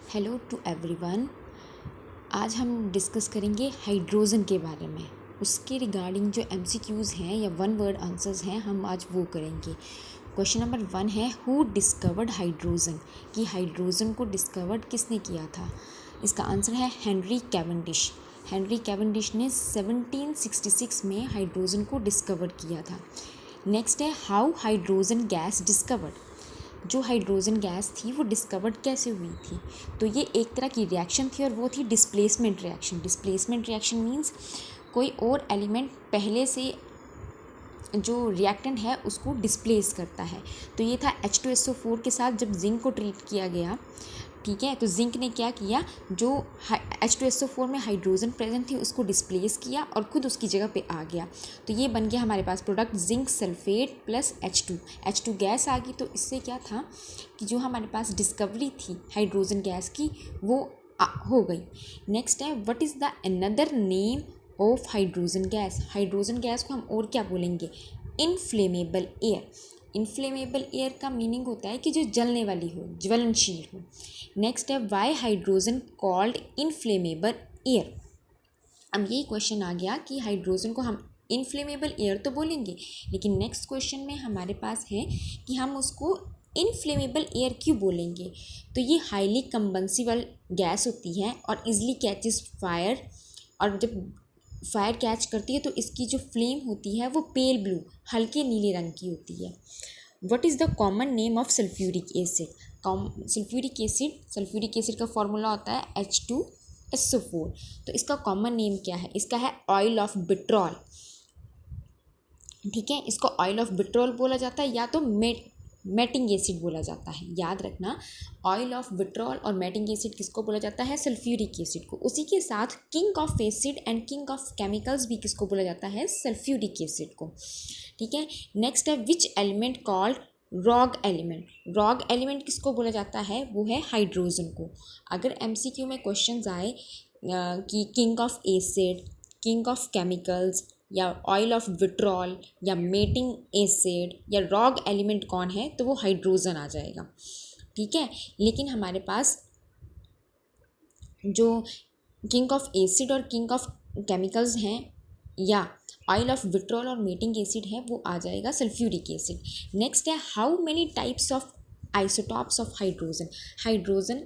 Hello to everyone. आज हम discuss करेंगे हाइड्रोजन के बारे में। उसके रिगार्डिंग जो एमसीक्यूज़ हैं या वन वर्ड आंसर्स हैं हम आज वो करेंगे। क्वेश्चन नंबर 1 है हु डिस्कवर्ड हाइड्रोजन, कि हाइड्रोजन को डिस्कवर्ड किसने किया था। इसका आंसर है हेनरी कैवेंडिश। हेनरी कैवेंडिश ने 1766 में हाइड्रोजन को डिस्कवर किया था। नेक्स्ट है हाउ हाइड्रोजन गैस डिस्कवर्ड, जो हाइड्रोजन गैस थी वो डिस्कवर्ड कैसे हुई थी। तो ये एक तरह की रिएक्शन थी और वो थी displacement reaction. Displacement reaction means कोई और एलिमेंट पहले से जो रिएक्टेंट है उसको डिस्प्लेस करता है। तो ये था H2SO4 के साथ जब जिंक को ट्रीट किया गया, ठीक है। तो जिंक ने क्या किया, जो H2SO4 में हाइड्रोजन प्रेजेंट थी उसको डिस्प्लेस किया और खुद उसकी जगह पे आ गया। तो ये बन गया हमारे पास product zinc sulphate plus H2 gas आ गई। तो इससे क्या था कि जो हमारे पास डिस्कवरी थी हाइड्रोजन गैस की वो हो गई। नेक्स्ट है what is the another name of hydrogen gas. Hydrogen gas को हम और क्या बोलेंगे, इनफ्लेमेबल एयर। इनफ्लेमेबल एयर का मीनिंग होता है कि जो जलने वाली हो, ज्वलनशील हो। नेक्स्ट है Y hydrogen called inflammable air. अब यही क्वेश्चन आ गया कि हाइड्रोजन को हम इनफ्लेमेबल एयर तो बोलेंगे, लेकिन नेक्स्ट क्वेश्चन में हमारे पास है कि हम उसको इनफ्लेमेबल एयर क्यों बोलेंगे। तो ये हाईली कंबंसिबल गैस होती है और इजली कैचेस फायर, और जब फायर कैच करती है तो इसकी जो फ्लेम होती है वो पेल ब्लू, हल्के नीले रंग की होती है। What is the common name of sulphuric acid. Sulphuric acid का फॉर्मूला होता है H2SO4। तो इसका कॉमन नेम क्या है, इसका है ऑयल ऑफ विट्रॉल, ठीक है। इसको ऑयल ऑफ विट्रॉल बोला जाता है या तो मेटिंग एसिड बोला जाता है। याद रखना, ऑयल ऑफ विट्रॉल और मेटिंग एसिड किसको बोला जाता है, सल्फ्यूरिक एसिड को। उसी के साथ king of acid and king of chemicals भी किसको बोला जाता है, सल्फ्यूरिक एसिड को, ठीक है। नेक्स्ट है which element called rogue element. Rogue element किसको बोला जाता है, वो है हाइड्रोजन को। अगर एमसीक्यू में क्वेश्चंस आए कि king of acid, king of chemicals या ऑयल ऑफ विट्रॉल या मेटिंग एसिड या रॉग एलिमेंट कौन है, तो वो हाइड्रोजन आ जाएगा, ठीक है। लेकिन हमारे पास जो किंग ऑफ एसिड और किंग ऑफ केमिकल्स हैं या ऑयल ऑफ विट्रॉल और मेटिंग एसिड है वो आ जाएगा सल्फ्यूरिक एसिड। नेक्स्ट है how many types of isotopes of hydrogen. Hydrogen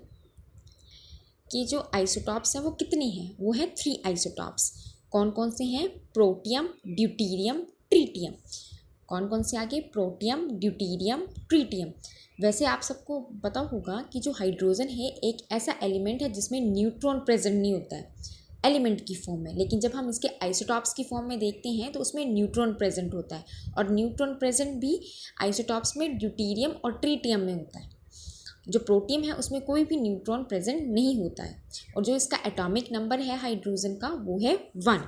की जो आइसोटॉप्स हैं वो कितनी हैं, वो है 3 आइसोटॉप्स। कौन कौन से हैं, प्रोटियम, ड्यूटीरियम, ट्रीटियम। कौन कौन से आगे, प्रोटियम, ड्यूटीरियम, ट्रीटियम। वैसे आप सबको पता होगा कि जो हाइड्रोजन है एक ऐसा एलिमेंट है जिसमें न्यूट्रॉन प्रेजेंट नहीं होता है एलिमेंट की फॉर्म में, लेकिन जब हम इसके आइसोटॉप्स की फॉर्म में देखते हैं तो उसमें न्यूट्रॉन प्रेजेंट होता है, और न्यूट्रॉन प्रेजेंट भी आइसोटॉप्स में ड्यूटीरियम और ट्रीटियम में होता है। जो प्रोटियम है उसमें कोई भी न्यूट्रॉन प्रेजेंट नहीं होता है, और जो इसका एटॉमिक नंबर है हाइड्रोजन का वो है 1।